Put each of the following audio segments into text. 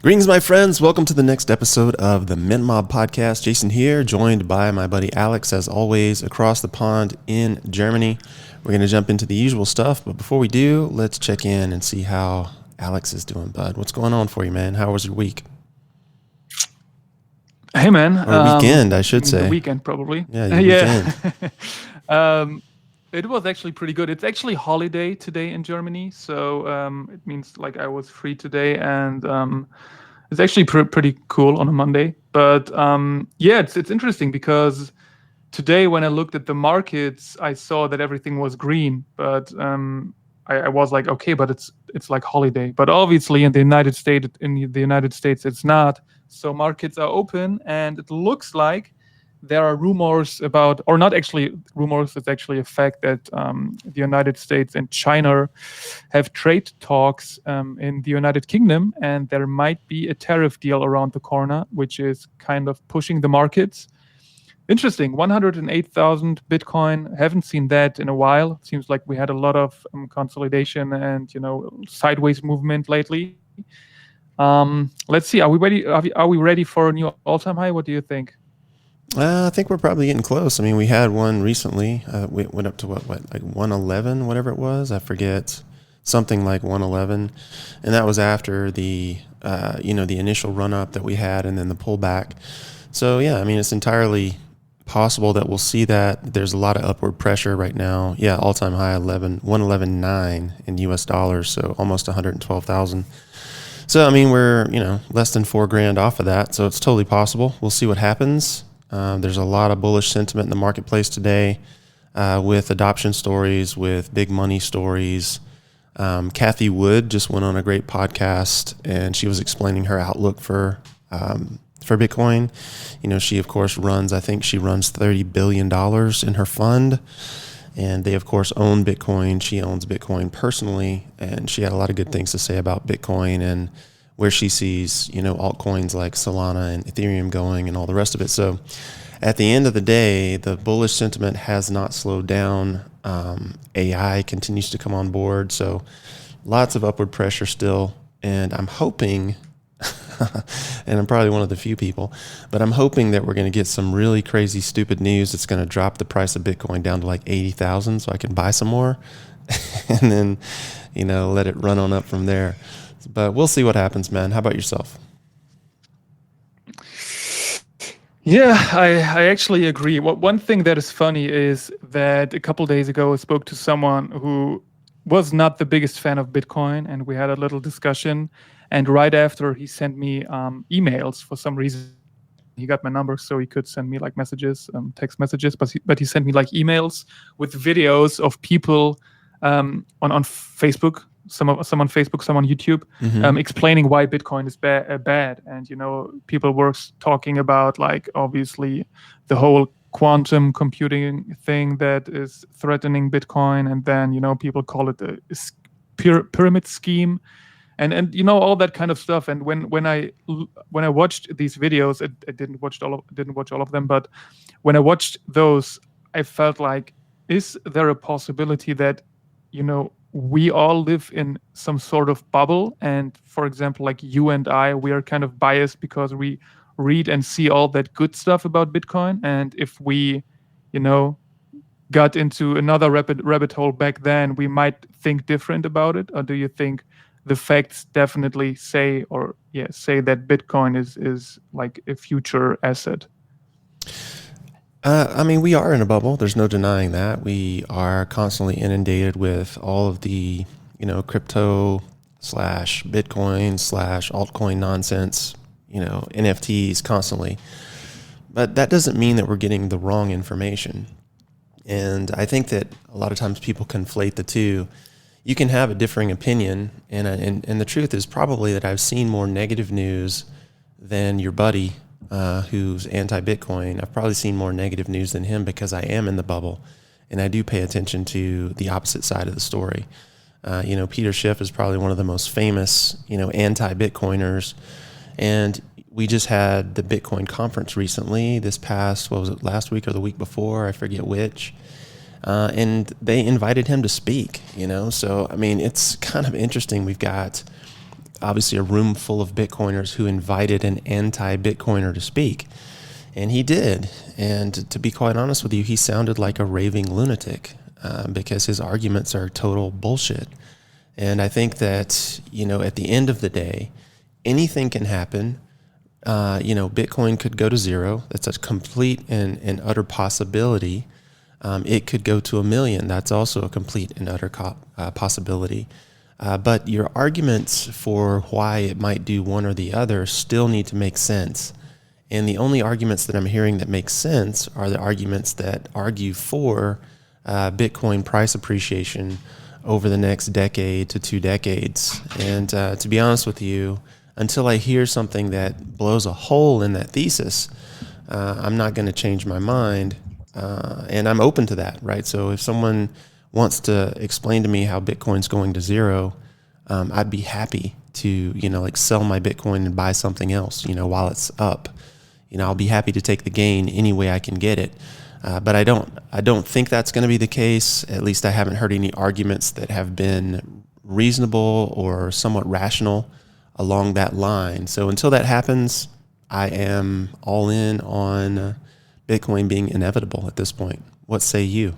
Greetings, my friends. Welcome to the next episode of the Mint Mob Podcast. Jason here, joined by my buddy Alex, as always, across the pond in Germany. We're going to jump into the usual stuff, but before we do, let's check in and see how Alex is doing, bud. What's going on for you, man? How was your week? Hey, man. Or weekend, I should say. The weekend, probably. Yeah, your weekend. It was actually pretty good. It's actually holiday today in Germany, so it means like I was free today, and it's actually pretty cool on a Monday. But yeah, it's interesting because today when I looked at the markets, I saw that everything was green, but I was like, okay, but it's like holiday. But obviously in the United States, it's not. So markets are open, and it looks like there are rumors about, or not actually rumors, it's actually a fact that the United States and China have trade talks in the United Kingdom, and there might be a tariff deal around the corner, which is kind of pushing the markets. Interesting, 108,000 Bitcoin. Haven't seen that in a while. Seems like we had a lot of consolidation and sideways movement lately. Let's see. Are we ready? Are we ready for a new all-time high? What do you think? I think we're probably getting close. I mean, we had one recently. We went up to what, like 111, whatever it was. I forget, something like 111, and that was after the the initial run up that we had, and then the pullback. So yeah, I mean, it's entirely possible that we'll see that. There's a lot of upward pressure right now. Yeah, all time high 111.9 in US dollars, so almost 112,000. So I mean, we're less than $4,000 off of that, so it's totally possible. We'll see what happens. There's a lot of bullish sentiment in the marketplace today, with adoption stories, with big money stories. Kathy Wood just went on a great podcast, and she was explaining her outlook for Bitcoin. She of course runs $30 billion in her fund, and they of course own Bitcoin. She owns Bitcoin personally, and she had a lot of good things to say about Bitcoin and where she sees, altcoins like Solana and Ethereum going and all the rest of it. So at the end of the day, the bullish sentiment has not slowed down. AI continues to come on board. So lots of upward pressure still. And I'm hoping, and I'm probably one of the few people, but I'm hoping that we're going to get some really crazy, stupid news that's going to drop the price of Bitcoin down to like 80,000 so I can buy some more and then, let it run on up from there. But we'll see what happens, man. How about yourself? Yeah, I actually agree. One thing that is funny is that a couple days ago I spoke to someone who was not the biggest fan of Bitcoin, and we had a little discussion. And right after, he sent me emails for some reason. He got my number, so he could send me like messages, text messages. But he sent me like emails with videos of people on Facebook. Some on Facebook, some on YouTube, explaining why Bitcoin is bad. And, people were talking about, like, obviously the whole quantum computing thing that is threatening Bitcoin. And then, people call it a pyramid scheme and all that kind of stuff. And when I watched these videos, I didn't watch all of them, but when I watched those, I felt like, is there a possibility that, we all live in some sort of bubble, and for example, like you and I, we are kind of biased because we read and see all that good stuff about Bitcoin, and if we got into another rabbit hole back then, we might think different about it? Or do you think the facts definitely say that Bitcoin is like a future asset? I mean, we are in a bubble. There's no denying that. We are constantly inundated with all of the, crypto / Bitcoin / altcoin nonsense, NFTs constantly. But that doesn't mean that we're getting the wrong information. And I think that a lot of times people conflate the two. You can have a differing opinion, and the truth is probably that I've seen more negative news than your buddy who's anti-Bitcoin. I've probably seen more negative news than him because I am in the bubble, and I do pay attention to the opposite side of the story. Peter Schiff is probably one of the most famous, anti-Bitcoiners, and we just had the Bitcoin conference recently, this past, what was it, last week or the week before? I forget which. And they invited him to speak, so, I mean, it's kind of interesting. We've got obviously a room full of Bitcoiners who invited an anti-Bitcoiner to speak. And he did. And to be quite honest with you, he sounded like a raving lunatic because his arguments are total bullshit. And I think that, at the end of the day, anything can happen. Bitcoin could go to zero. That's a complete and utter possibility. It could go to 1 million. That's also a complete and utter possibility. But your arguments for why it might do one or the other still need to make sense. And the only arguments that I'm hearing that make sense are the arguments that argue for Bitcoin price appreciation over the next decade to 2 decades. And to be honest with you, until I hear something that blows a hole in that thesis, I'm not going to change my mind. And I'm open to that, right? So if someone wants to explain to me how Bitcoin's going to zero, I'd be happy to, sell my Bitcoin and buy something else, while it's up. I'll be happy to take the gain any way I can get it. But I don't think that's going to be the case. At least I haven't heard any arguments that have been reasonable or somewhat rational along that line. So until that happens, I am all in on Bitcoin being inevitable at this point. What say you?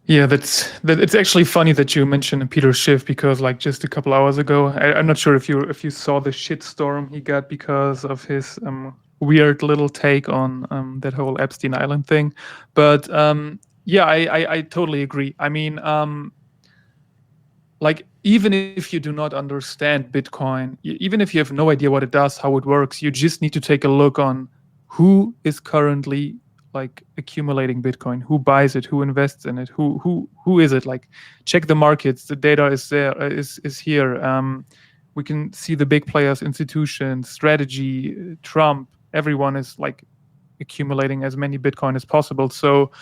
Yeah, it's actually funny that you mentioned Peter Schiff, because like just a couple hours ago, I'm not sure if you saw the shitstorm he got because of his weird little take on that whole Epstein Island thing. But yeah, I totally agree. I mean, like even if you do not understand Bitcoin, even if you have no idea what it does, how it works, you just need to take a look on who is currently like accumulating Bitcoin, who buys it, who invests in it, who is it? Like check the markets, the data is there, is here. We can see the big players, institutions, strategy, Trump, everyone is like accumulating as many Bitcoin as possible. So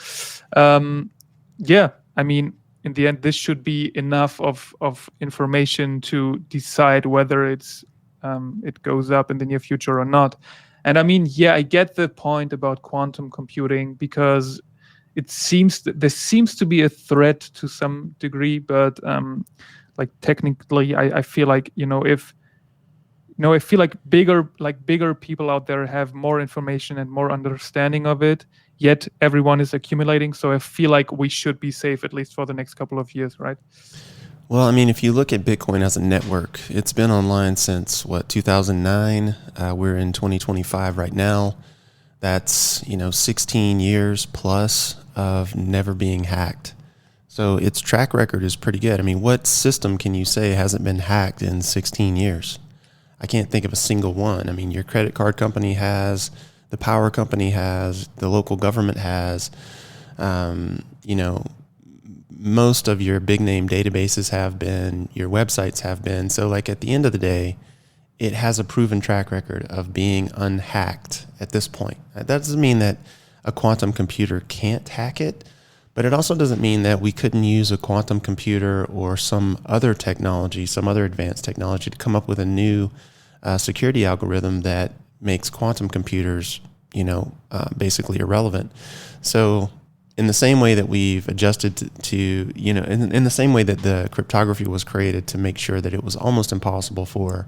yeah, I mean, in the end, this should be enough of information to decide whether it goes up in the near future or not. And I mean, yeah, I get the point about quantum computing, because there seems to be a threat to some degree, but like technically, I feel like I feel like bigger people out there have more information and more understanding of it. Yet everyone is accumulating, so I feel like we should be safe at least for the next couple of years, right? Well, I mean, if you look at Bitcoin as a network, it's been online since 2009. We're in 2025 right now. That's 16 years plus of never being hacked. So its track record is pretty good. I mean, what system can you say hasn't been hacked in 16 years? I can't think of a single one. I mean, your credit card company has, the power company has, the local government has, most of your big name databases have been, your websites have been. So like at the end of the day, it has a proven track record of being unhacked at this point. That doesn't mean that a quantum computer can't hack it, but it also doesn't mean that we couldn't use a quantum computer or some other technology, some other advanced technology to come up with a new security algorithm that makes quantum computers, basically irrelevant. So in the same way that we've adjusted to in the same way that the cryptography was created to make sure that it was almost impossible for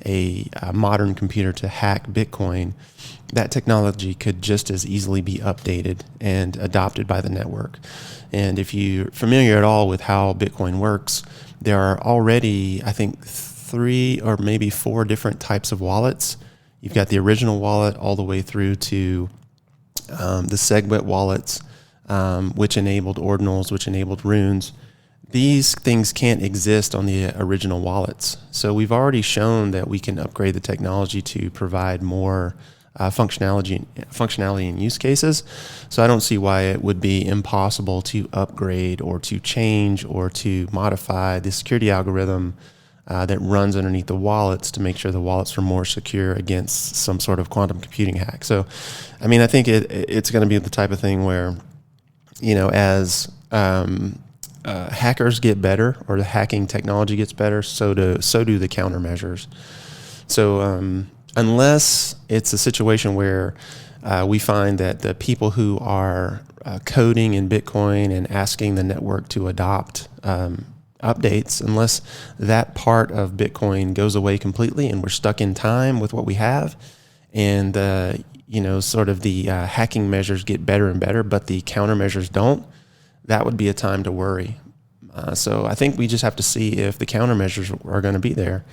a modern computer to hack Bitcoin, that technology could just as easily be updated and adopted by the network. And if you're familiar at all with how Bitcoin works, there are already, I think, 3 or maybe 4 different types of wallets. You've got the original wallet all the way through to the SegWit wallets, which enabled ordinals, which enabled runes. These things can't exist on the original wallets. So we've already shown that we can upgrade the technology to provide more functionality and use cases. So I don't see why it would be impossible to upgrade or to change or to modify the security algorithm that runs underneath the wallets to make sure the wallets are more secure against some sort of quantum computing hack. So, I mean, I think it's going to be the type of thing where, as hackers get better or the hacking technology gets better, so do the countermeasures. So unless it's a situation where we find that the people who are coding in Bitcoin and asking the network to adopt updates unless that part of Bitcoin goes away completely and we're stuck in time with what we have. And, sort of the hacking measures get better and better, but the countermeasures don't. That would be a time to worry. So I think we just have to see if the countermeasures are going to be there.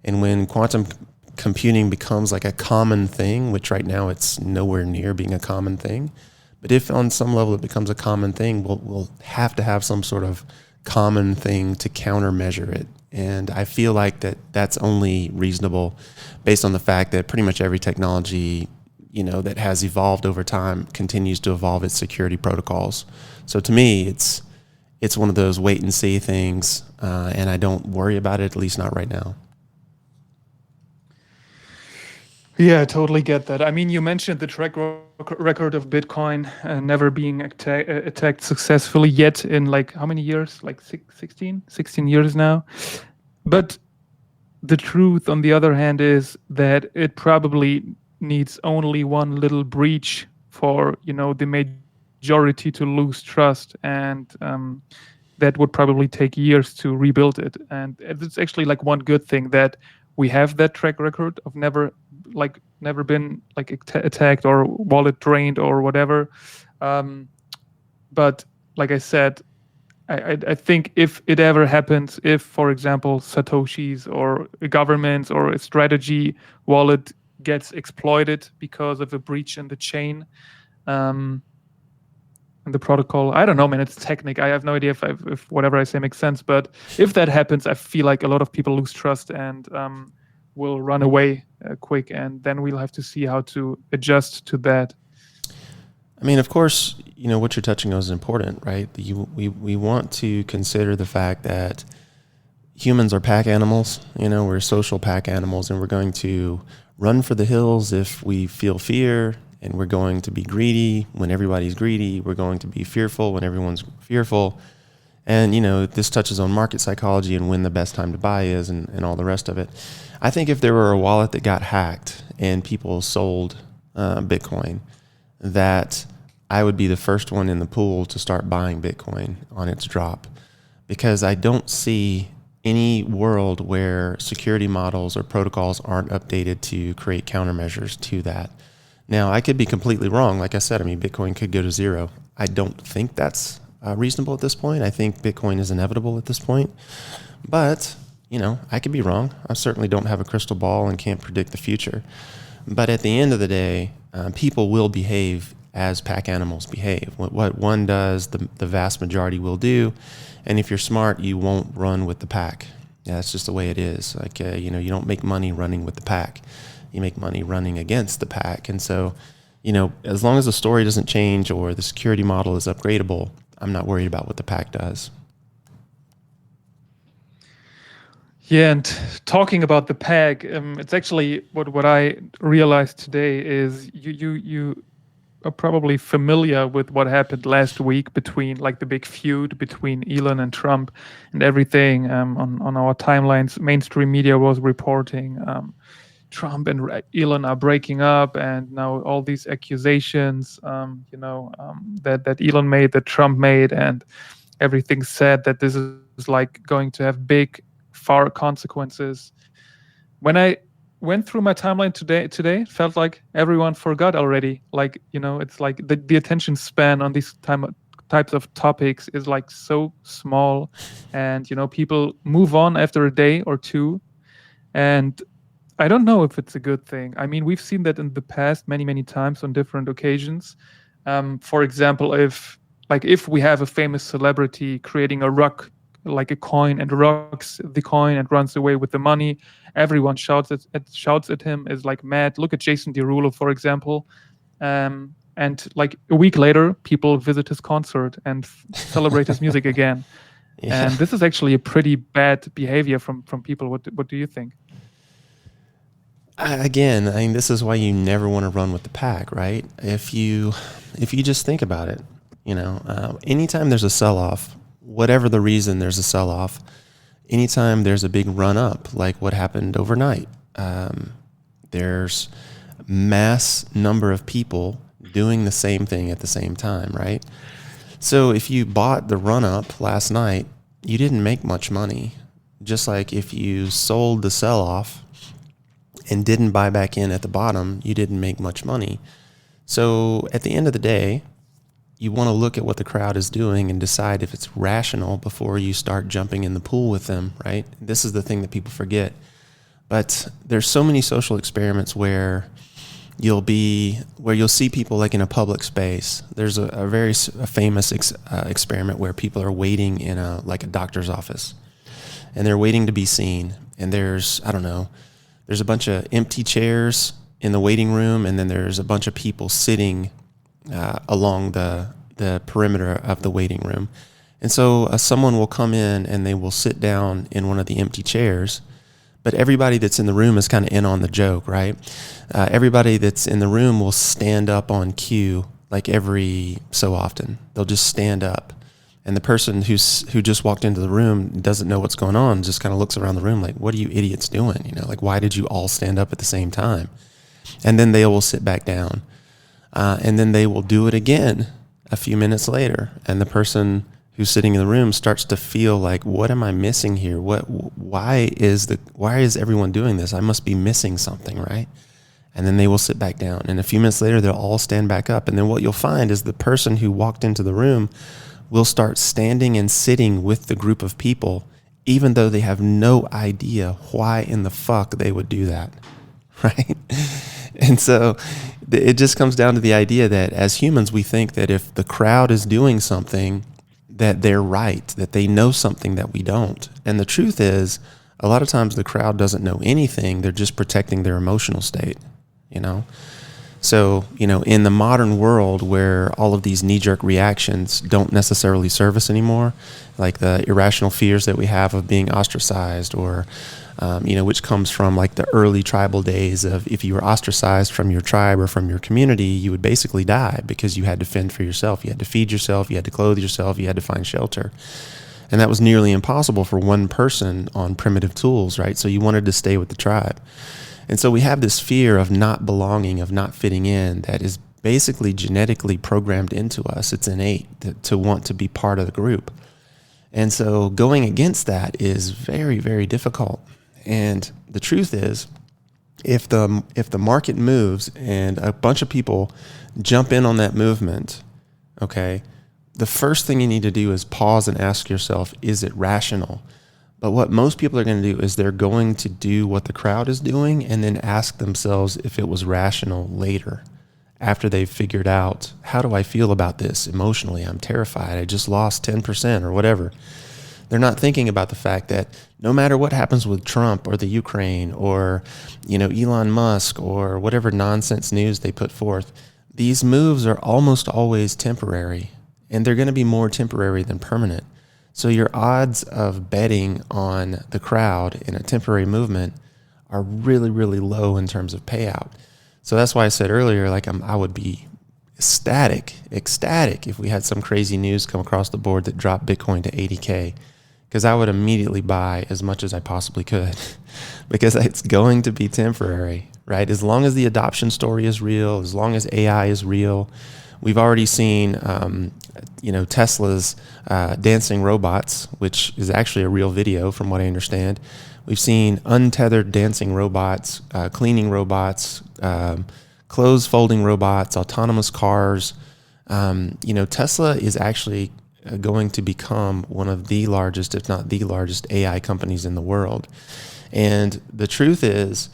And when quantum computing becomes like a common thing, which right now it's nowhere near being a common thing, but if on some level it becomes a common thing, we'll have to have some sort of common thing to countermeasure it. And I feel like that's only reasonable based on the fact that pretty much every technology, that has evolved over time continues to evolve its security protocols. So to me, it's one of those wait and see things, and I don't worry about it, at least not right now. Yeah, I totally get that. I mean, you mentioned the track record of Bitcoin never being attacked successfully yet in like how many years? Like 16 years now. But the truth, on the other hand, is that it probably needs only one little breach for, the majority to lose trust. And that would probably take years to rebuild it. And it's actually like one good thing that we have that track record of never been like attacked or wallet drained or whatever. But like I said, I think if it ever happens, if, for example, Satoshi's or a government or a strategy wallet gets exploited because of a breach in the chain, and the protocol, I don't know, man, it's technique. I have no idea if whatever I say makes sense. But if that happens, I feel like a lot of people lose trust and will run away quick. And then we'll have to see how to adjust to that. I mean, of course, what you're touching on is important, right? We want to consider the fact that humans are pack animals. We're social pack animals, and we're going to run for the hills if we feel fear, and we're going to be greedy when everybody's greedy. We're going to be fearful when everyone's fearful. And, this touches on market psychology and when the best time to buy is and all the rest of it. I think if there were a wallet that got hacked and people sold Bitcoin, that I would be the first one in the pool to start buying Bitcoin on its drop, because I don't see any world where security models or protocols aren't updated to create countermeasures to that. Now, I could be completely wrong. Like I said, Bitcoin could go to zero. I don't think that's reasonable at this point. I think Bitcoin is inevitable at this point. But, I could be wrong. I certainly don't have a crystal ball and can't predict the future. But at the end of the day, people will behave as pack animals behave. What one does, the vast majority will do. And if you're smart, you won't run with the pack. Yeah, that's just the way it is. Like, you don't make money running with the pack. You make money running against the pack. And so, as long as the story doesn't change or the security model is upgradable, I'm not worried about what the pack does. Yeah, and talking about the pack, it's actually what I realized today is you are probably familiar with what happened last week between like the big feud between Elon and Trump and everything. On our timelines, mainstream media was reporting Trump and Elon are breaking up, and now all these accusations, that Elon made, that Trump made, and everything said that this is like going to have big, far consequences. When I went through my timeline today, it felt like everyone forgot already. Like, it's like the attention span on these types of topics is like so small, and people move on after a day or two, and I don't know if it's a good thing. I mean, we've seen that in the past many times on different occasions. For example, if we have a famous celebrity creating a rug, like a coin, and rocks the coin and runs away with the money, everyone shouts at him, is like mad. Look at Jason Derulo, for example. And like a week later, people visit his concert and celebrate his music again. Yeah. And this is actually a pretty bad behavior from people. What do you think? Again, this is why you never want to run with the pack, right? If you just think about it, anytime there's a sell-off, whatever the reason there's a sell-off, anytime there's a big run-up, like what happened overnight, there's mass number of people doing the same thing at the same time, right? So if you bought the run-up last night you didn't make much money. Just like if you sold the sell-off and didn't buy back in at the bottom, you didn't make much money. So at the end of the day, you want to look at what the crowd is doing and decide if it's rational before you start jumping in the pool with them, right? This is the thing that people forget. But there's so many social experiments where you'll see people like in a public space. There's a very famous experiment where people are waiting in a doctor's office, and they're waiting to be seen. And there's a bunch of empty chairs in the waiting room, and then there's a bunch of people sitting along the perimeter of the waiting room. And so someone will come in and they will sit down in one of the empty chairs, but everybody that's in the room is kind of in on the joke, right? Everybody that's in the room will stand up on cue, like every so often. They'll just stand up. And the person who just walked into the room doesn't know what's going on, just kind of looks around the room like, what are you idiots doing? Why did you all stand up at the same time? And then they will sit back down. And then they will do it again a few minutes later. And the person who's sitting in the room starts to feel like, what am I missing here? Why is everyone doing this? I must be missing something, right? And then they will sit back down. And a few minutes later, they'll all stand back up. And then what you'll find is the person who walked into the room will start standing and sitting with the group of people, even though they have no idea why in the fuck they would do that, right? And so it just comes down to the idea that as humans, we think that if the crowd is doing something, that they're right, that they know something that we don't. And the truth is, a lot of times the crowd doesn't know anything. They're just protecting their emotional state, So, in the modern world where all of these knee-jerk reactions don't necessarily serve us anymore, like the irrational fears that we have of being ostracized or which comes from like the early tribal days of if you were ostracized from your tribe or from your community, you would basically die because you had to fend for yourself. You had to feed yourself, you had to clothe yourself, you had to find shelter. And that was nearly impossible for one person on primitive tools, right? So you wanted to stay with the tribe. And so we have this fear of not belonging, of not fitting in, that is basically genetically programmed into us. It's innate to want to be part of the group. And so going against that is very, very difficult. And the truth is, if the market moves and a bunch of people jump in on that movement, okay, the first thing you need to do is pause and ask yourself, is it rational? But what most people are going to do is they're going to do what the crowd is doing and then ask themselves if it was rational later, after they've figured out, how do I feel about this emotionally? I'm terrified. I just lost 10% or whatever. They're not thinking about the fact that no matter what happens with Trump or the Ukraine or, Elon Musk or whatever nonsense news they put forth, these moves are almost always temporary, and they're going to be more temporary than permanent. So your odds of betting on the crowd in a temporary movement are really, really low in terms of payout. So that's why I said earlier, I would be ecstatic if we had some crazy news come across the board that dropped Bitcoin to 80K. Because I would immediately buy as much as I possibly could because it's going to be temporary, right? As long as the adoption story is real, as long as AI is real, we've already seen, Tesla's dancing robots, which is actually a real video from what I understand. We've seen untethered dancing robots, cleaning robots, clothes folding robots, autonomous cars. Tesla is actually going to become one of the largest, if not the largest, AI companies in the world. And the truth is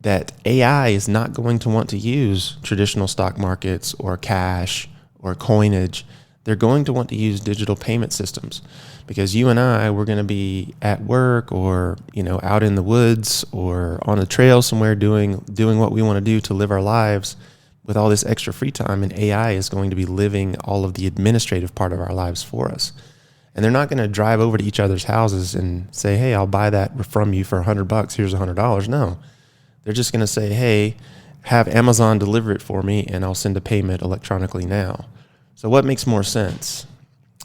that AI is not going to want to use traditional stock markets or cash or coinage. They're going to want to use digital payment systems, because you and I, we're going to be at work or, out in the woods or on a trail somewhere doing what we want to do to live our lives with all this extra free time, and AI is going to be living all of the administrative part of our lives for us. And they're not going to drive over to each other's houses and say, hey, I'll buy that from you for $100. Here's $100. No, they're just going to say, hey, have Amazon deliver it for me and I'll send a payment electronically now. So what makes more sense?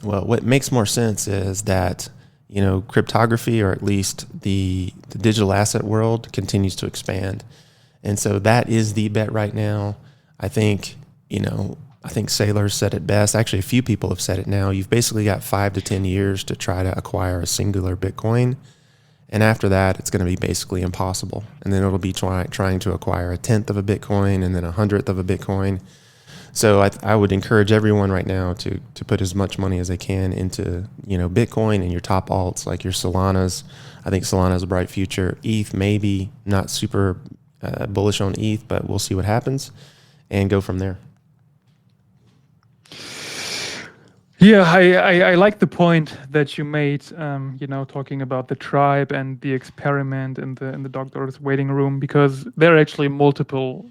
Well, what makes more sense is that, cryptography, or at least the digital asset world, continues to expand. And so that is the bet right now. I think, I think Saylor said it best. Actually, a few people have said it now. You've basically got 5 to 10 years to try to acquire a singular Bitcoin. And after that, it's going to be basically impossible. And then it'll be trying to acquire a tenth of a Bitcoin and then 100th of a Bitcoin. So I would encourage everyone right now to put as much money as they can into, Bitcoin and your top alts, like your Solanas. I think Solana's a bright future. ETH, maybe not super bullish on ETH, but we'll see what happens and go from there. Yeah, I like the point that you made, talking about the tribe and the experiment in the doctor's waiting room, because there are actually multiple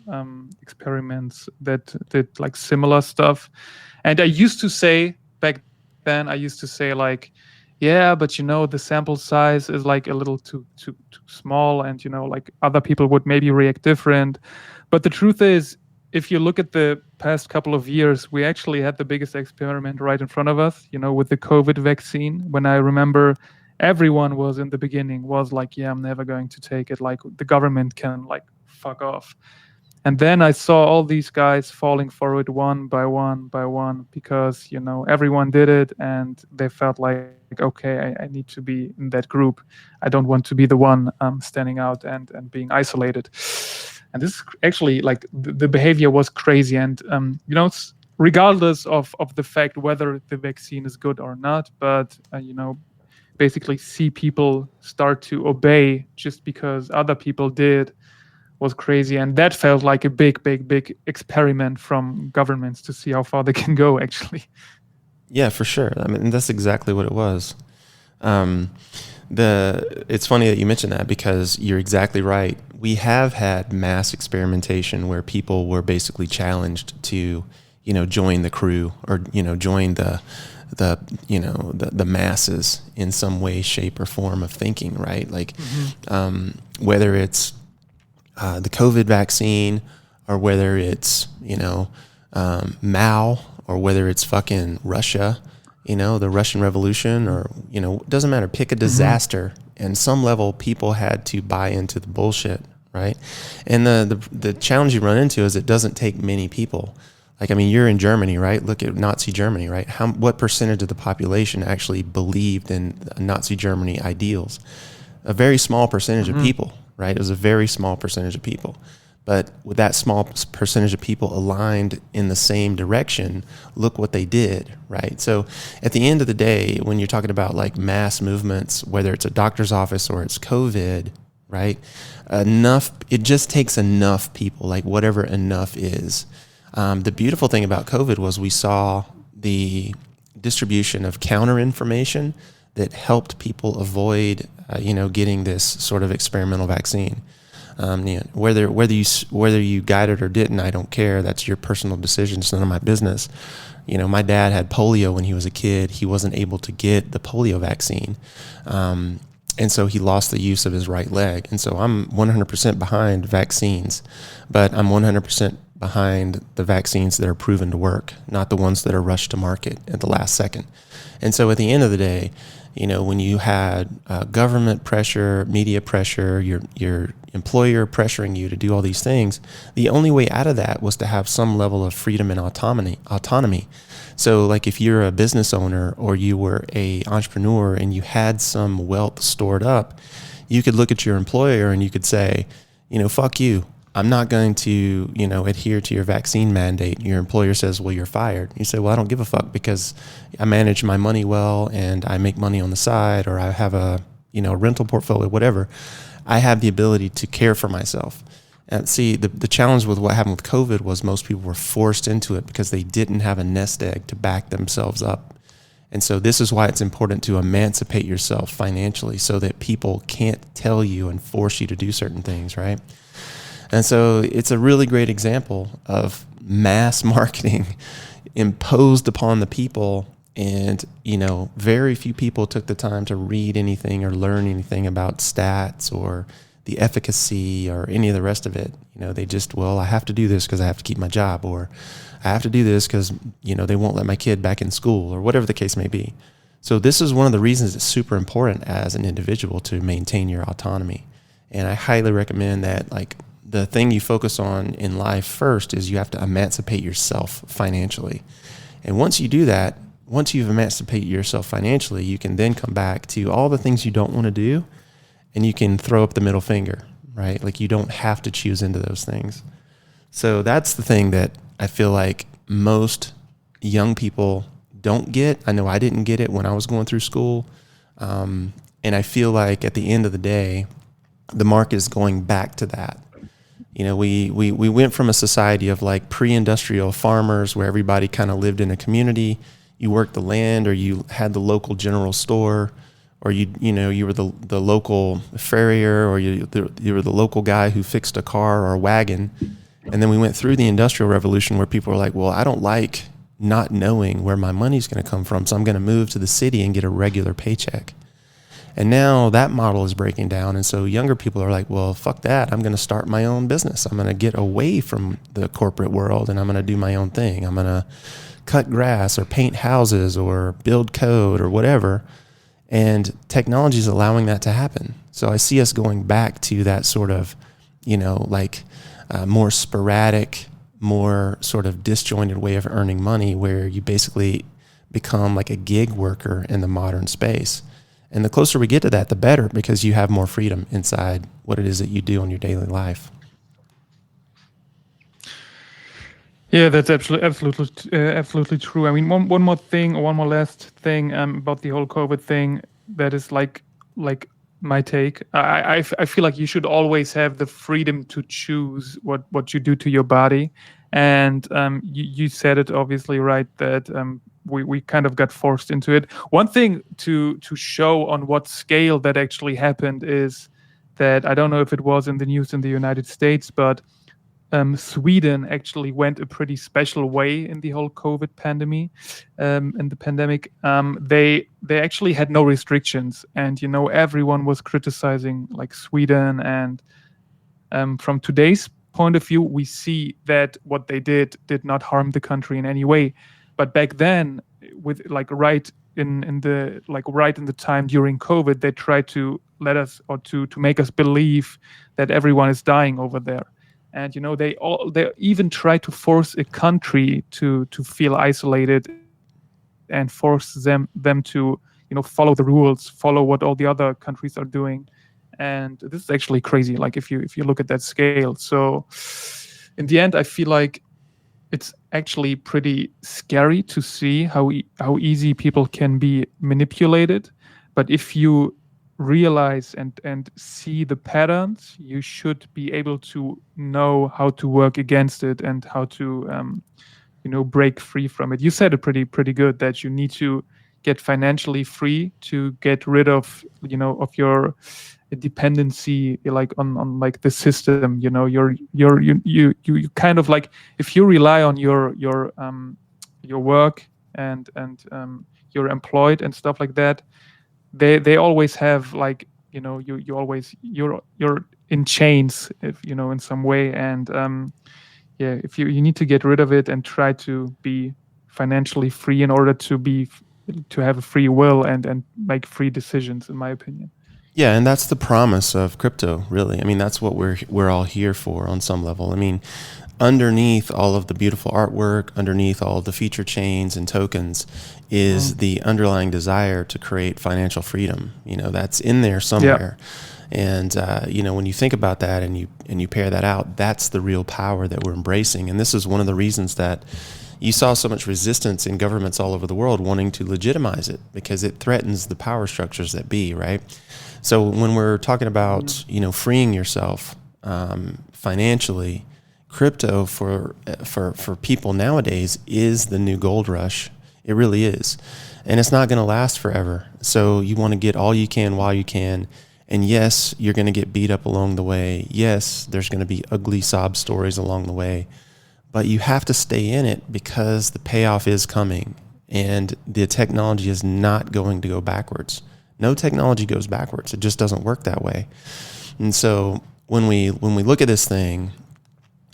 experiments that did like similar stuff. And I used to say back then, like, yeah, but the sample size is like a little too small, and like other people would maybe react different. But the truth is, if you look at the past couple of years, we actually had the biggest experiment right in front of us, with the COVID vaccine. When I remember everyone was in the beginning was like, yeah, I'm never going to take it. Like the government can like fuck off. And then I saw all these guys falling for it one by one because, everyone did it and they felt like, okay, I need to be in that group. I don't want to be the one standing out and being isolated. And this is actually like the behavior was crazy. And, regardless of the fact whether the vaccine is good or not, but, basically see people start to obey just because other people did was crazy. And that felt like a big experiment from governments to see how far they can go, actually. Yeah, for sure. I mean, that's exactly what it was. It's funny that you mentioned that, because you're exactly right. We have had mass experimentation where people were basically challenged to, join the crew or, join the masses in some way, shape, or form of thinking, right? Like, whether it's the COVID vaccine, or whether it's, Mao, or whether it's fucking Russia, the Russian Revolution, or, it doesn't matter. Pick a disaster. And some level, people had to buy into the bullshit, right? And the challenge you run into is it doesn't take many people. Like, I mean, you're in Germany, right? Look at Nazi Germany, right? What percentage of the population actually believed in Nazi Germany ideals? A very small percentage of people, right? It was a very small percentage of people. But with that small percentage of people aligned in the same direction, look what they did, right? So at the end of the day, when you're talking about like mass movements, whether it's a doctor's office or it's COVID, right? It just takes enough people, like whatever enough is. The beautiful thing about COVID was we saw the distribution of counter information that helped people avoid, getting this sort of experimental vaccine. Whether you got it or didn't, I don't care. That's your personal decision. It's none of my business. My dad had polio when he was a kid. He wasn't able to get the polio vaccine. And so he lost the use of his right leg. And so I'm 100% behind vaccines, but I'm 100% behind the vaccines that are proven to work, not the ones that are rushed to market at the last second. And so at the end of the day, when you had government pressure, media pressure, your employer pressuring you to do all these things, the only way out of that was to have some level of freedom and autonomy. So like if you're a business owner or you were a entrepreneur and you had some wealth stored up, you could look at your employer and you could say, fuck you. I'm not going to, adhere to your vaccine mandate. Your employer says, well, you're fired. You say, well, I don't give a fuck because I manage my money well and I make money on the side, or I have a, rental portfolio, whatever. I have the ability to care for myself. And see, the challenge with what happened with COVID was most people were forced into it because they didn't have a nest egg to back themselves up. And so this is why it's important to emancipate yourself financially so that people can't tell you and force you to do certain things, right? And so it's a really great example of mass marketing imposed upon the people. And, very few people took the time to read anything or learn anything about stats or the efficacy or any of the rest of it. They just, I have to do this because I have to keep my job, or I have to do this because, they won't let my kid back in school, or whatever the case may be. So this is one of the reasons it's super important as an individual to maintain your autonomy. And I highly recommend that, like, the thing you focus on in life first is you have to emancipate yourself financially. And once you do that, once you've emancipated yourself financially, you can then come back to all the things you don't want to do, and you can throw up the middle finger, right? Like you don't have to choose into those things. So that's the thing that I feel like most young people don't get. I know I didn't get it when I was going through school. And I feel like at the end of the day, the market is going back to that. You know, we went from a society of like pre-industrial farmers where everybody kind of lived in a community. You worked the land, or you had the local general store, or you were the local farrier, or you were the local guy who fixed a car or a wagon. And then we went through the Industrial Revolution where people were like, well, I don't like not knowing where my money's going to come from, so I'm going to move to the city and get a regular paycheck. And now that model is breaking down. And so younger people are like, well, fuck that. I'm going to start my own business. I'm going to get away from the corporate world, and I'm going to do my own thing. I'm going to cut grass or paint houses or build code or whatever. And technology is allowing that to happen. So I see us going back to that sort of, more sporadic, more sort of disjointed way of earning money, where you basically become like a gig worker in the modern space. And the closer we get to that, the better, because you have more freedom inside what it is that you do in your daily life. Yeah, that's absolutely true. I mean, one more thing, or one more last thing about the whole COVID thing that is like my take. I feel like you should always have the freedom to choose what you do to your body. And you said it obviously right, that we kind of got forced into it. One thing to show on what scale that actually happened is that, I don't know if it was in the news in the United States, but Sweden actually went a pretty special way in the whole COVID pandemic. In the pandemic, they actually had no restrictions, and everyone was criticizing like Sweden. And from today's point of view, we see that what they did not harm the country in any way. But back then, with right in the time during COVID, they tried to let us, or to make us believe that everyone is dying over there. And they even try to force a country to feel isolated, and force them to follow the rules, follow what all the other countries are doing. And this is actually crazy, like if you look at that scale. So in the end, I feel like it's actually pretty scary to see how easy people can be manipulated. But if you realize and see the patterns, you should be able to know how to work against it, and how to break free from it. You said it pretty good, that you need to get financially free to get rid of of your dependency, like on like the system. You kind of like, if you rely on your work and you're employed and stuff like that, they always have like you're in chains, if in some way. And if you need to get rid of it and try to be financially free in order to have a free will and make free decisions, in my opinion. Yeah, and that's the promise of crypto, really. I mean, that's what we're all here for on some level. I mean, underneath all of the beautiful artwork, underneath all of the feature chains and tokens, is the underlying desire to create financial freedom. That's in there somewhere. Yeah. And when you think about that and you pair that out, that's the real power that we're embracing. And this is one of the reasons that you saw so much resistance in governments all over the world wanting to legitimize it, because it threatens the power structures that be, right? So when we're talking about, freeing yourself financially, crypto for people nowadays is the new gold rush. It really is. And it's not going to last forever. So you want to get all you can while you can. And yes, you're going to get beat up along the way. Yes, there's going to be ugly sob stories along the way. But you have to stay in it, because the payoff is coming. And the technology is not going to go backwards. No technology goes backwards. It just doesn't work that way. And so when we look at this thing,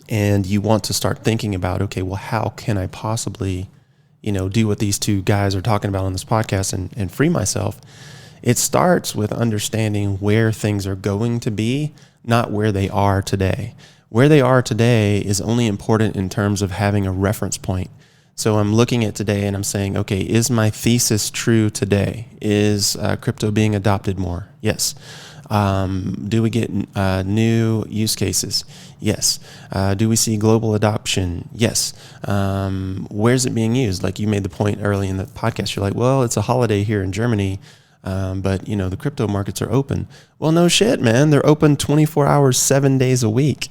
and you want to start thinking about, okay, well, how can I possibly, do what these two guys are talking about on this podcast and free myself? It starts with understanding where things are going to be, not where they are today. Where they are today is only important in terms of having a reference point. So I'm looking at today and I'm saying, okay, is my thesis true today? Is crypto being adopted more? Yes. Do we get new use cases? Yes. Do we see global adoption? Yes. Where's it being used? Like you made the point early in the podcast, you're like, well, it's a holiday here in Germany, but the crypto markets are open. Well, no shit, man. They're open 24 hours, 7 days a week.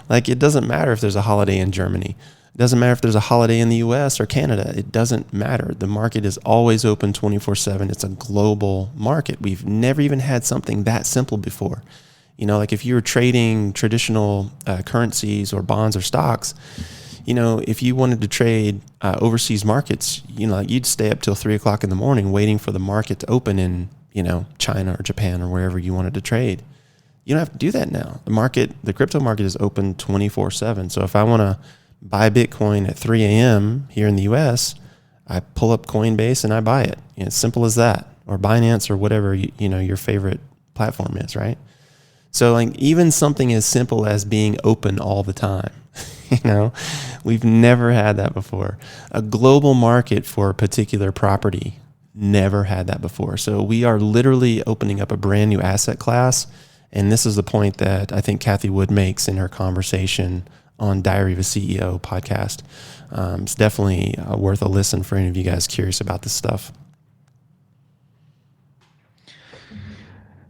Like it doesn't matter if there's a holiday in Germany. It doesn't matter if there's a holiday in the US or Canada. It doesn't matter. The market is always open 24/7. It's a global market. We've never even had something that simple before. Like if you were trading traditional currencies or bonds or stocks, if you wanted to trade overseas markets, you'd stay up till 3 o'clock in the morning waiting for the market to open in, China or Japan or wherever you wanted to trade. You don't have to do that now. The crypto market is open 24/7. So if I want to buy Bitcoin at 3 a.m. here in the US, I pull up Coinbase and I buy it. It's simple as that. Or Binance or whatever your favorite platform is, right? So like even something as simple as being open all the time, we've never had that before. A global market for a particular property, never had that before. So we are literally opening up a brand new asset class. And this is the point that I think Kathy Wood makes in her conversation on Diary of a CEO podcast. It's definitely worth a listen for any of you guys curious about this stuff.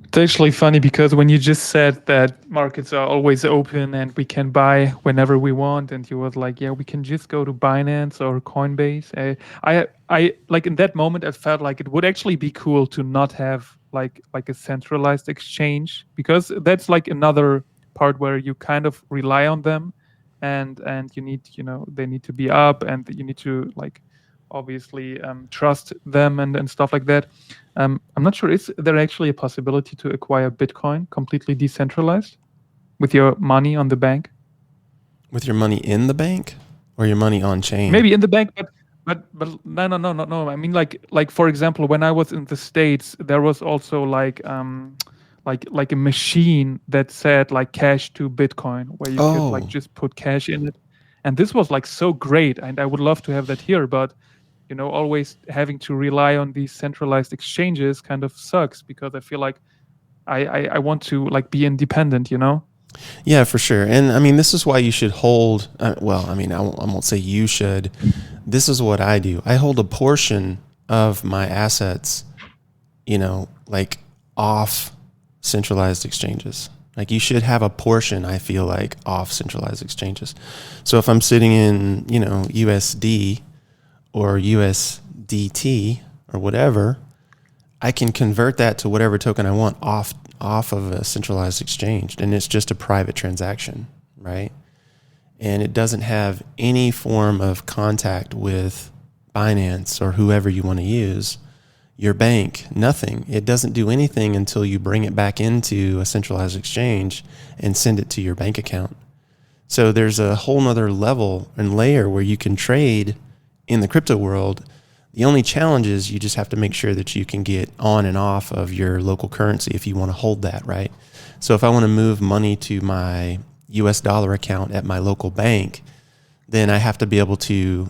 It's actually funny because when you just said that markets are always open and we can buy whenever we want, and you was like, yeah, we can just go to Binance or Coinbase. I like in that moment, I felt like it would actually be cool to not have like a centralized exchange, because that's like another part where you kind of rely on them, and you need they need to be up, and you need to like obviously trust them and stuff like that. I'm not sure, is there actually a possibility to acquire Bitcoin completely decentralized with your money on the bank? With your money in the bank or your money on chain? Maybe in the bank, but no. I mean, like for example, when I was in the States, there was also like a machine that said like cash to Bitcoin, where you could like just put cash in it, and this was like so great, and I would love to have that here, but always having to rely on these centralized exchanges kind of sucks, because I feel like I want to like be independent. Yeah, for sure. And I mean, this is why you should hold, I won't say you should. This is what I do. I hold a portion of my assets, like off centralized exchanges. Like you should have a portion, I feel like, off centralized exchanges. So if I'm sitting in, USD or USDT or whatever, I can convert that to whatever token I want off of a centralized exchange, and it's just a private transaction, right? And it doesn't have any form of contact with Binance or whoever you want to use, your bank, nothing. It doesn't do anything until you bring it back into a centralized exchange and send it to your bank account. So there's a whole nother level and layer where you can trade in the crypto world. The only challenge is you just have to make sure that you can get on and off of your local currency if you want to hold that, right? So if I want to move money to my US dollar account at my local bank, then I have to be able to,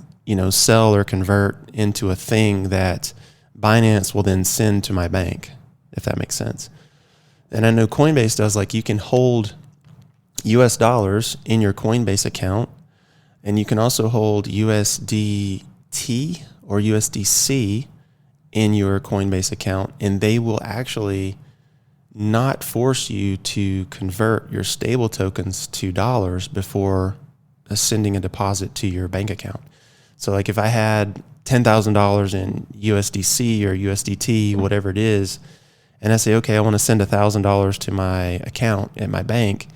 sell or convert into a thing that Binance will then send to my bank, if that makes sense. And I know Coinbase does, like you can hold US dollars in your Coinbase account, and you can also hold USDT or USDC in your Coinbase account, and they will actually not force you to convert your stable tokens to dollars before sending a deposit to your bank account. So like if I had $10,000 in USDC or USDT, whatever it is, and I say, okay, I want to send $1,000 to my account at my bank,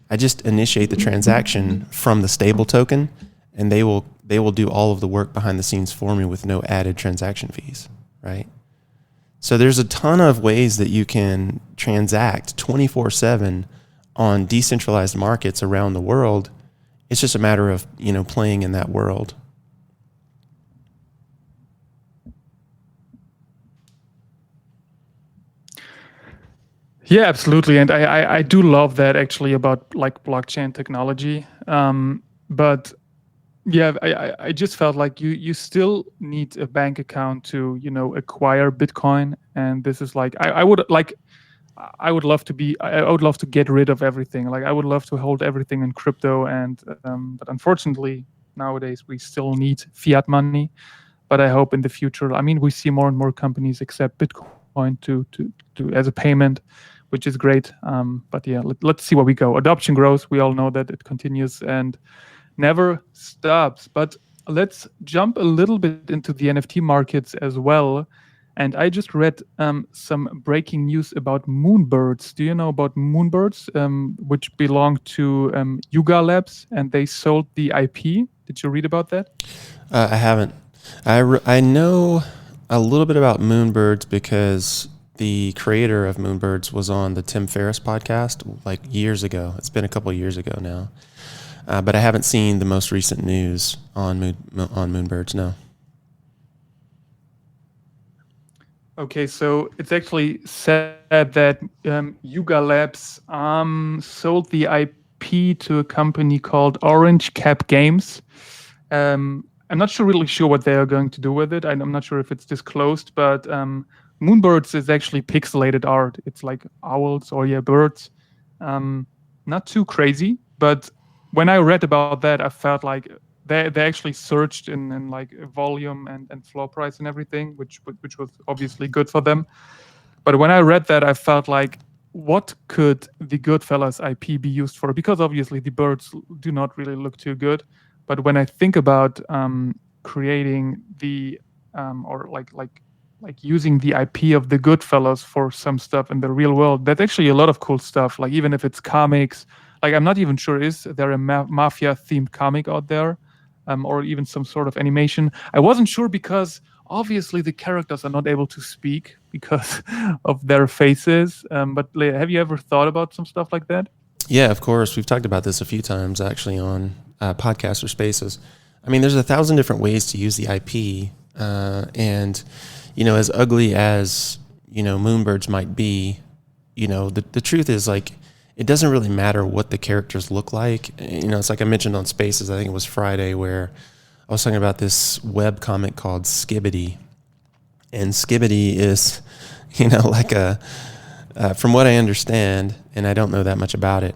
I just initiate the transaction from the stable token, and they will do all of the work behind the scenes for me with no added transaction fees, right? So there's a ton of ways that you can transact 24/7 on decentralized markets around the world. It's just a matter of, playing in that world. Yeah, absolutely. And I do love that actually about like blockchain technology. But yeah, I just felt like you still need a bank account to, acquire Bitcoin. And this is like I would love to I would love to get rid of everything. Like I would love to hold everything in crypto. And but unfortunately nowadays we still need fiat money. But I hope in the future, I mean, we see more and more companies accept Bitcoin to as a payment, which is great. But yeah, let's see where we go. Adoption grows. We all know that it continues and never stops. But let's jump a little bit into the NFT markets as well. And I just read some breaking news about Moonbirds. Do you know about Moonbirds, which belong to Yuga Labs, and they sold the IP? Did you read about that? I haven't. I know a little bit about Moonbirds because the creator of Moonbirds was on the Tim Ferriss podcast like years ago. It's been a couple of years ago now, but I haven't seen the most recent news on Moonbirds. No. Okay, so it's actually said that Yuga Labs sold the IP to a company called Orange Cap Games. I'm not really sure what they are going to do with it. I'm not sure if it's disclosed, but Moonbirds is actually pixelated art. It's like owls or birds. Not too crazy, but when I read about that, I felt like they actually surged in like volume and floor price and everything, which was obviously good for them. But when I read that, I felt like, what could the Goodfellas IP be used for? Because obviously the birds do not really look too good. But when I think about creating the or like using the IP of the Goodfellas for some stuff in the real world, that's actually a lot of cool stuff. Like even if it's comics, like I'm not even sure, is there a mafia themed comic out there, or even some sort of animation? I wasn't sure because obviously the characters are not able to speak because of their faces. But have you ever thought about some stuff like that? Yeah, of course. We've talked about this a few times actually on podcasts or spaces. I mean, there's 1,000 different ways to use the IP, and as ugly as Moonbirds might be, the truth is like it doesn't really matter what the characters look like. It's like I mentioned on Spaces. I think it was Friday where I was talking about this web comic called Skibbity, and Skibbity is, like from what I understand, and I don't know that much about it.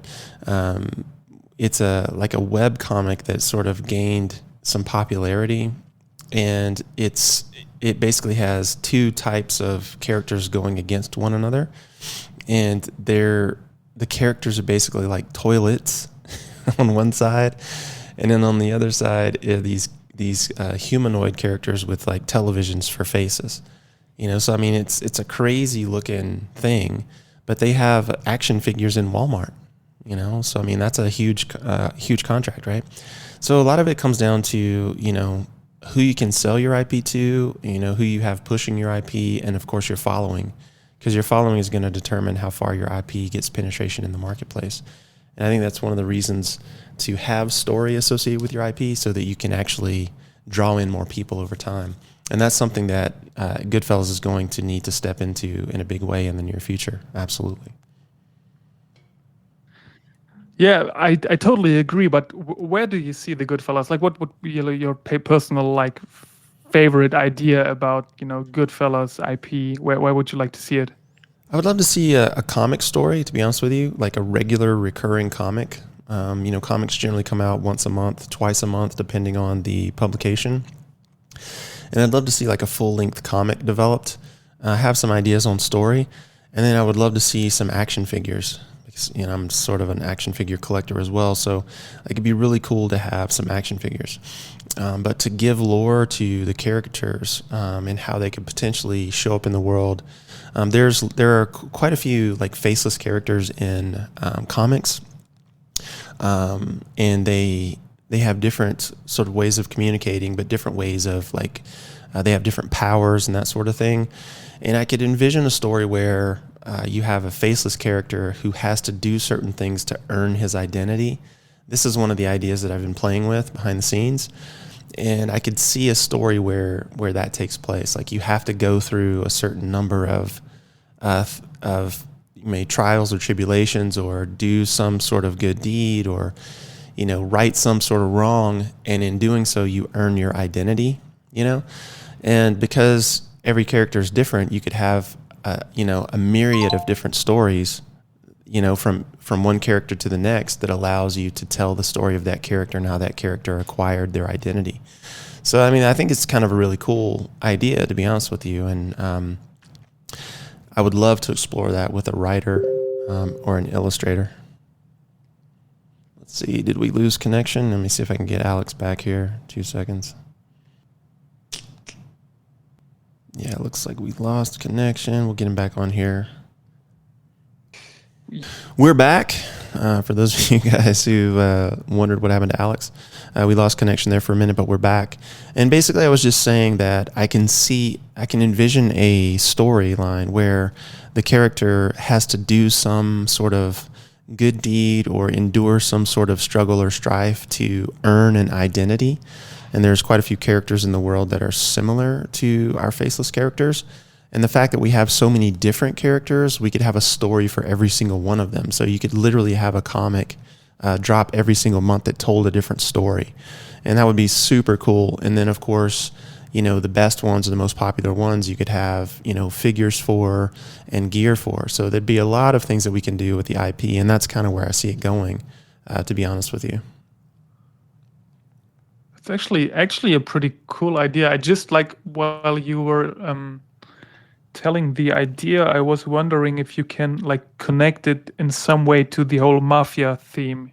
It's like a web comic that sort of gained some popularity, and it basically has two types of characters going against one another, and the characters are basically like toilets on one side, and then on the other side are these humanoid characters with like televisions for faces. So I mean it's a crazy looking thing, but they have action figures in Walmart. So I mean that's a huge contract, right? So a lot of it comes down to who you can sell your IP to, who you have pushing your IP, and of course your following, because your following is going to determine how far your IP gets penetration in the marketplace. And I think that's one of the reasons to have story associated with your IP so that you can actually draw in more people over time. And that's something that Goodfellas is going to need to step into in a big way in the near future. Absolutely. Yeah, I totally agree. But where do you see the Goodfellas? Like, what would be your personal like favorite idea about Goodfellas IP? Where would you like to see it? I would love to see a comic story, to be honest with you, like a regular recurring comic. Comics generally come out once a month, twice a month, depending on the publication. And I'd love to see like a full-length comic developed. I have some ideas on story, and then I would love to see some action figures. Because, I'm sort of an action figure collector as well, so it could be really cool to have some action figures. But to give lore to the characters and how they could potentially show up in the world, there are quite a few like faceless characters in comics, and they have different sort of ways of communicating, but different ways of like they have different powers and that sort of thing. And I could envision a story where you have a faceless character who has to do certain things to earn his identity. This is one of the ideas that I've been playing with behind the scenes. And I could see a story where that takes place. Like you have to go through a certain number of may trials or tribulations, or do some sort of good deed, or right some sort of wrong, and in doing so you earn your identity. And because every character is different, you could have a myriad of different stories, from one character to the next, that allows you to tell the story of that character and how that character acquired their identity. So I think it's kind of a really cool idea, to be honest with you, and I would love to explore that with a writer or an illustrator. Let's see, did we lose connection? Let me see if I can get Alex back here. 2 seconds. Yeah, it looks like we lost connection. We'll get him back on here. We're back. For those of you guys who wondered what happened to Alex, we lost connection there for a minute, but we're back. And basically, I was just saying that I can envision a storyline where the character has to do some sort of good deed or endure some sort of struggle or strife to earn an identity. And there's quite a few characters in the world that are similar to our faceless characters. And the fact that we have so many different characters, we could have a story for every single one of them. So you could literally have a comic drop every single month that told a different story. And that would be super cool. And then, of course, the best ones or the most popular ones, you could have, figures for and gear for. So there'd be a lot of things that we can do with the IP. And that's kind of where I see it going, to be honest with you. It's actually a pretty cool idea. I just, like, while you were telling the idea, I was wondering if you can, like, connect it in some way to the whole mafia theme.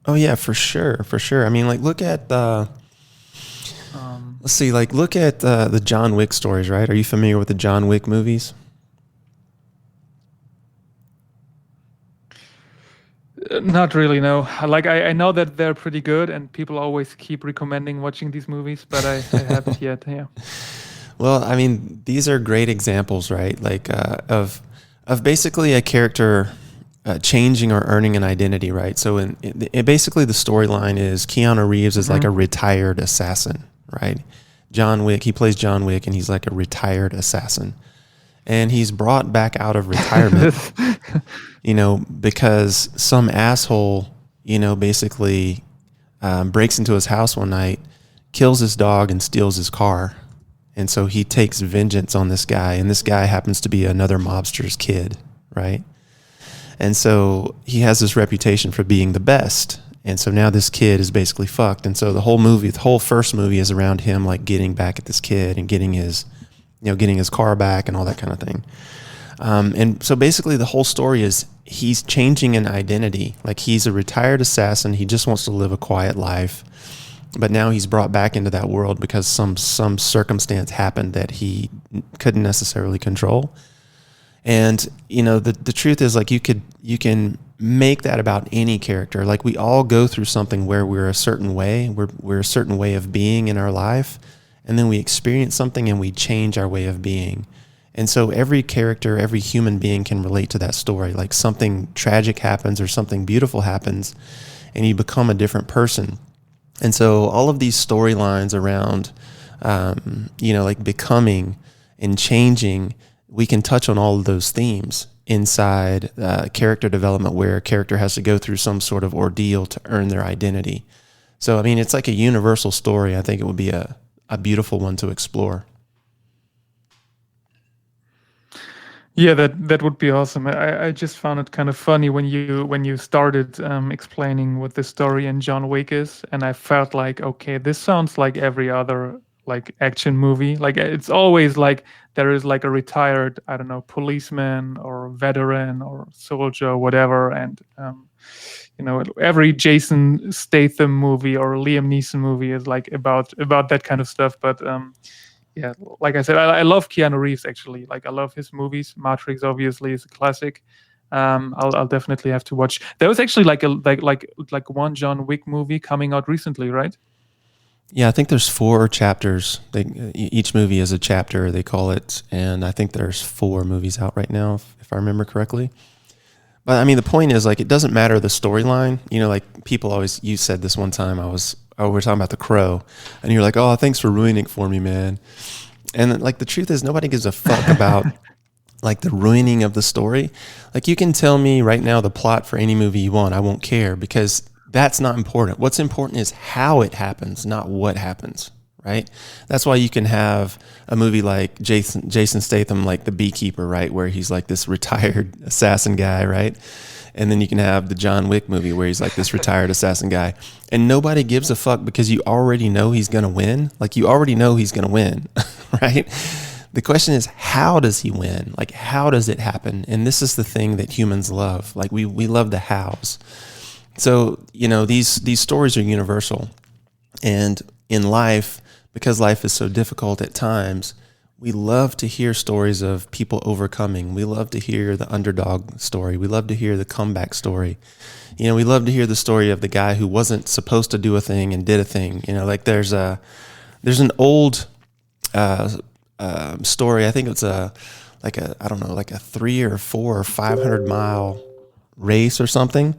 Oh yeah, for sure. Look at the look at the John Wick stories, right? Are you familiar with the John Wick movies? Not really, no. Like, I know that they're pretty good, and people always keep recommending watching these movies, but I haven't yet. Yeah. Well, these are great examples, right? Like of basically a character changing or earning an identity, right? So basically the storyline is Keanu Reeves is like a retired assassin, right? John Wick, he plays John Wick, and he's like a retired assassin. And he's brought back out of retirement, because some asshole, basically breaks into his house one night, kills his dog, and steals his car. And so he takes vengeance on this guy, and this guy happens to be another mobster's kid, right? And so he has this reputation for being the best. And so now this kid is basically fucked. And so the whole first movie is around him, like, getting back at this kid and getting his car back and all that kind of thing. And so basically the whole story is he's changing an identity. Like, he's a retired assassin. He just wants to live a quiet life. But now he's brought back into that world because some circumstance happened that he couldn't necessarily control. And, the truth is, like, you can make that about any character. Like, we all go through something where we're a certain way, we're a certain way of being in our life. And then we experience something and we change our way of being. And so every character, every human being can relate to that story. Like, something tragic happens or something beautiful happens, and you become a different person. And so all of these storylines around, like becoming and changing, we can touch on all of those themes inside character development, where a character has to go through some sort of ordeal to earn their identity. So, it's like a universal story. I think it would be a beautiful one to explore. Yeah, that would be awesome. I just found it kind of funny when you started explaining what the story in John Wick is, and I felt like, okay, this sounds like every other, like, action movie. Like, it's always like there is, like, a retired, I don't know, policeman or veteran or soldier or whatever, and every Jason Statham movie or Liam Neeson movie is like about that kind of stuff. But yeah, like I said, I love Keanu Reeves, actually. Like, I love his movies. Matrix obviously is a classic. I'll definitely have to watch. There was actually like one John Wick movie coming out recently, right? Yeah, I think there's 4 chapters. Each movie is a chapter, they call it, and I think there's 4 movies out right now, if I remember correctly. But the point is, like, it doesn't matter the storyline. Like, people always, you said this one time, we were talking about The Crow, and you're like, oh, thanks for ruining it for me, man. And, like, the truth is, nobody gives a fuck about like the ruining of the story. Like you can tell me right now the plot for any movie you want. I won't care because that's not important. What's important is how it happens, not what happens, right? That's why you can have a movie like Jason Statham, like The Beekeeper, right? Where he's like this retired assassin guy, right? And then you can have the John Wick movie where he's like this retired assassin guy. And nobody gives a fuck because you already know he's going to win. Like you already know he's going to win, right? The question is, how does he win? Like, how does it happen? And this is the thing that humans love. Like we love the hows. So, you know, these stories are universal. And in life, because life is so difficult at times, we love to hear stories of people overcoming. We love to hear the underdog story. We love to hear the comeback story. You know, we love to hear the story of the guy who wasn't supposed to do a thing and did a thing. You know, like there's an old story. I think it's like a 3 or 4 or 500 mile race or something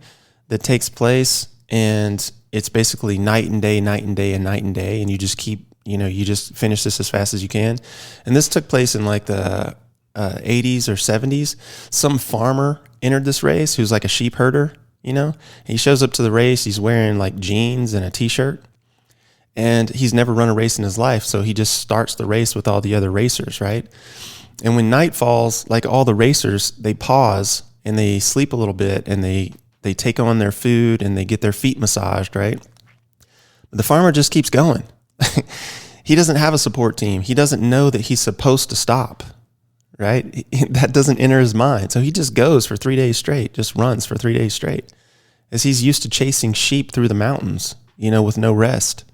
that takes place, and it's basically night and day, night and day, and night and day, and you just keep, you know, you just finish this as fast as you can. And this took place in like the 80s or 70s. Some farmer entered this race who's like a sheep herder, you know. He shows up to the race. He's wearing like jeans and a t-shirt, and he's never run a race in his life. So he just starts the race with all the other racers, right? And when night falls, like all the racers, they pause and they sleep a little bit, and they take on their food and they get their feet massaged, right? But the farmer just keeps going. He doesn't have a support team. He doesn't know that he's supposed to stop, right? That doesn't enter his mind. So he just goes for 3 days straight, just runs for 3 days straight, as he's used to chasing sheep through the mountains, you know, with no rest.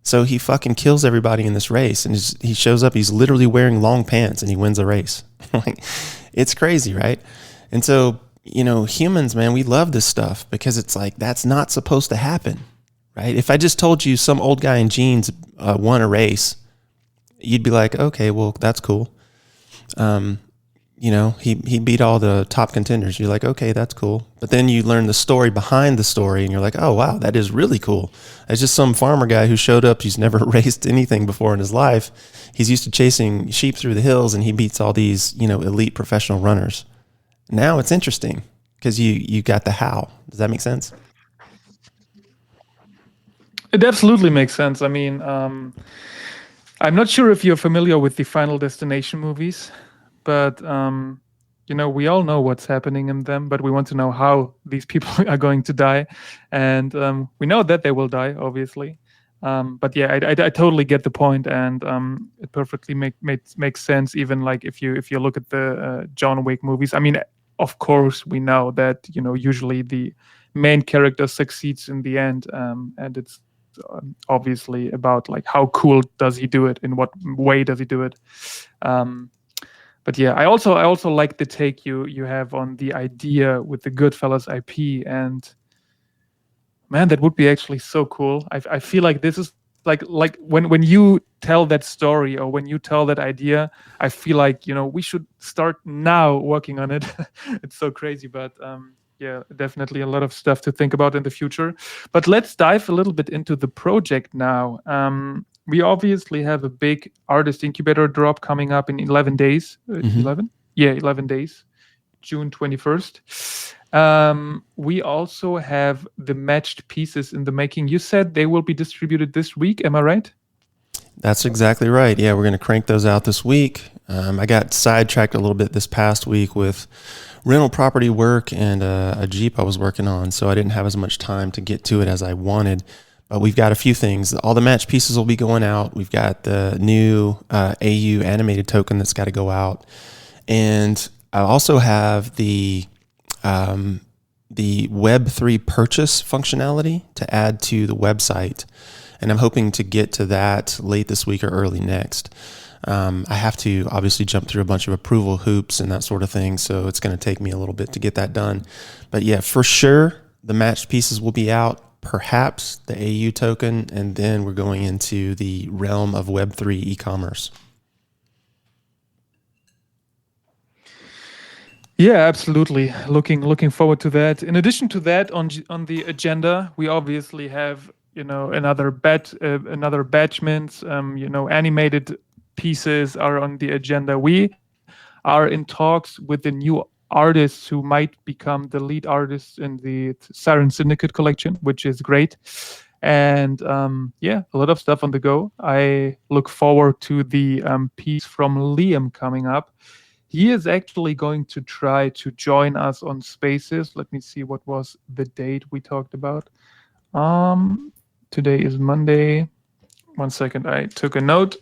So he fucking kills everybody in this race, and he shows up, he's literally wearing long pants, and he wins the race. Like, it's crazy, right? And so, you know, humans, man, we love this stuff because it's like, that's not supposed to happen, right? If I just told you some old guy in jeans won a race, you'd be like, okay, well, that's cool. You know, he beat all the top contenders. You're like, okay, that's cool. But then you learn the story behind the story, and you're like, oh, wow, that is really cool. It's just some farmer guy who showed up. He's never raced anything before in his life. He's used to chasing sheep through the hills, and he beats all these, you know, elite professional runners. Now it's interesting because you got the how. Does that make sense? It absolutely makes sense. I mean, I'm not sure if you're familiar with the Final Destination movies, but you know, we all know what's happening in them, but we want to know how these people are going to die, and we know that they will die, obviously. But yeah, I totally get the point, and it perfectly makes sense. Even like if you look at the John Wick movies, I mean, of course we know that, you know, usually the main character succeeds in the end, and it's obviously about like how cool does he do it, in what way does he do it. But yeah, I also like the take you have on the idea with the Goodfellas IP, and man, that would be actually so cool. I feel like this is like when you tell that story or when you tell that idea, I feel like, you know, we should start now working on it. It's so crazy, but yeah, definitely a lot of stuff to think about in the future. But let's dive a little bit into the project now. We obviously have a big artist incubator drop coming up in 11 days. 11? Yeah, 11 days, June 21st. We also have the matched pieces in the making. You said they will be distributed this week. Am I right? That's exactly right. Yeah, we're going to crank those out this week. I got sidetracked a little bit this past week with rental property work and a Jeep I was working on, so I didn't have as much time to get to it as I wanted. But we've got a few things. All the match pieces will be going out. We've got the new AU animated token that's got to go out. And I also have the Web3 purchase functionality to add to the website. And I'm hoping to get to that late this week or early next. I have to obviously jump through a bunch of approval hoops and that sort of thing, so it's going to take me a little bit to get that done. But yeah, for sure, the matched pieces will be out, perhaps the AU token, and then we're going into the realm of Web3 e-commerce. Yeah, absolutely. Looking forward to that. In addition to that, on the agenda, we obviously have, you know, another batchments. You know, animated pieces are on the agenda. We are in talks with the new artists who might become the lead artists in the Siren Syndicate collection, which is great. And yeah, a lot of stuff on the go. I look forward to the piece from Liam coming up. He is actually going to try to join us on Spaces. Let me see, what was the date we talked about. Today is Monday. 1 second, I took a note.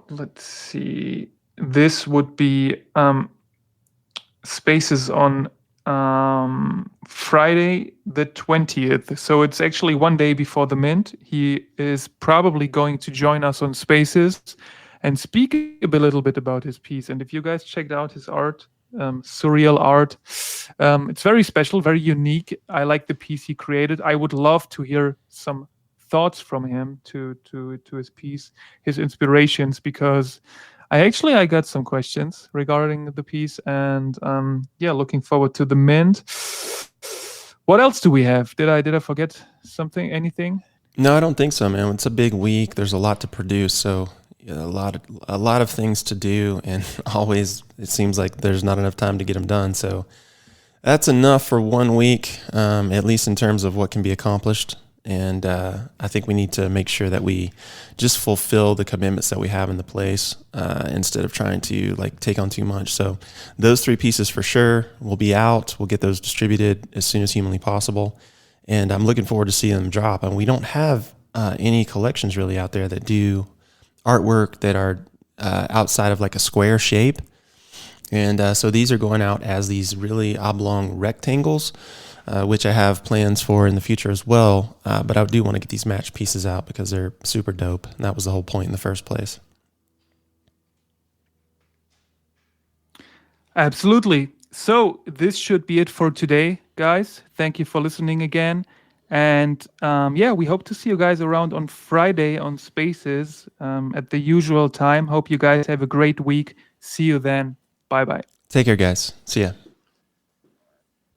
Let's see. This would be Spaces on Friday the 20th. So it's actually 1 day before the mint. He is probably going to join us on Spaces and speak a little bit about his piece. And if you guys checked out his art, surreal art, it's very special, very unique. I like the piece he created. I would love to hear some thoughts from him to his piece, his inspirations, because I got some questions regarding the piece, and yeah, looking forward to the mint. What else do we have? Did I forget something? Anything? No, I don't think so, man. It's a big week. There's a lot to produce, so a lot of things to do, and always it seems like there's not enough time to get them done. So that's enough for 1 week, at least in terms of what can be accomplished. And I think we need to make sure that we just fulfill the commitments that we have in the place instead of trying to like take on too much. So those 3 pieces for sure will be out. We'll get those distributed as soon as humanly possible. And I'm looking forward to seeing them drop. And we don't have any collections really out there that do artwork that are outside of like a square shape. And so these are going out as these really oblong rectangles, which I have plans for in the future as well. But I do want to get these match pieces out because they're super dope. And that was the whole point in the first place. Absolutely. So this should be it for today, guys. Thank you for listening again. And yeah, we hope to see you guys around on Friday on Spaces at the usual time. Hope you guys have a great week. See you then. Bye-bye. Take care, guys. See ya.